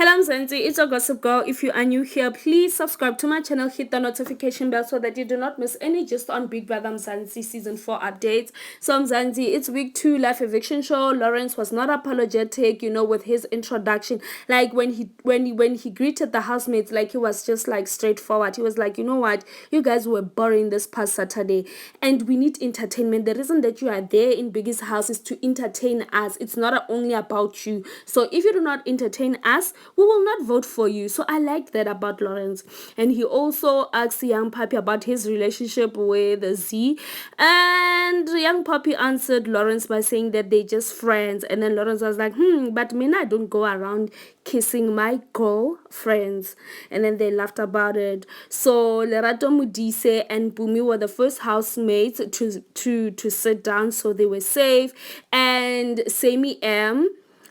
Hello Mzansi, it's your gossip girl. If you are new here, please subscribe to my channel, hit the notification bell so that you do not miss any just on Big Brother Mzansi season 4 updates. So Mzansi, it's week 2 live eviction show. Lawrence was not apologetic, with his introduction. Like when he greeted the housemates, like he was just like straightforward. He was like, you know what, you guys were boring this past Saturday and we need entertainment. The reason that you are there in Biggie's house is to entertain us. It's not only about you. So if you do not entertain us, we will not vote for you. So I like that about Lawrence. And he also asked Young Puppy about his relationship with Z, and Young Puppy answered Lawrence by saying that they're just friends. And then Lawrence was like, but me, I don't go around kissing my girlfriends. And then they laughed about it. So Lerato Modise and Bumi were the first housemates to sit down, so they were safe. And Sami M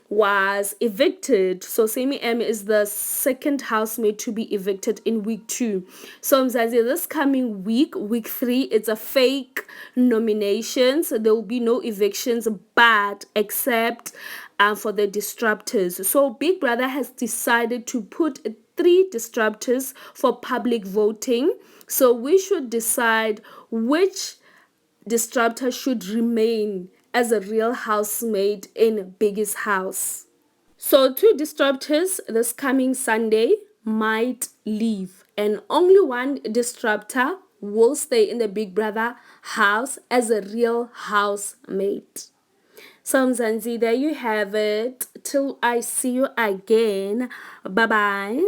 was evicted. So Sami M is the second housemate to be evicted in week 2. So Mzansi, this coming week 3, it's a fake nominations. There will be no evictions, but except for the disruptors. So Big Brother has decided to put 3 disruptors for public voting. So we should decide which disruptor should remain as a real housemate in Biggie's house. So 2 disruptors this coming Sunday might leave, and only 1 disruptor will stay in the Big Brother house as a real housemate. So Mzansi, there you have it. Till I see you again. Bye bye.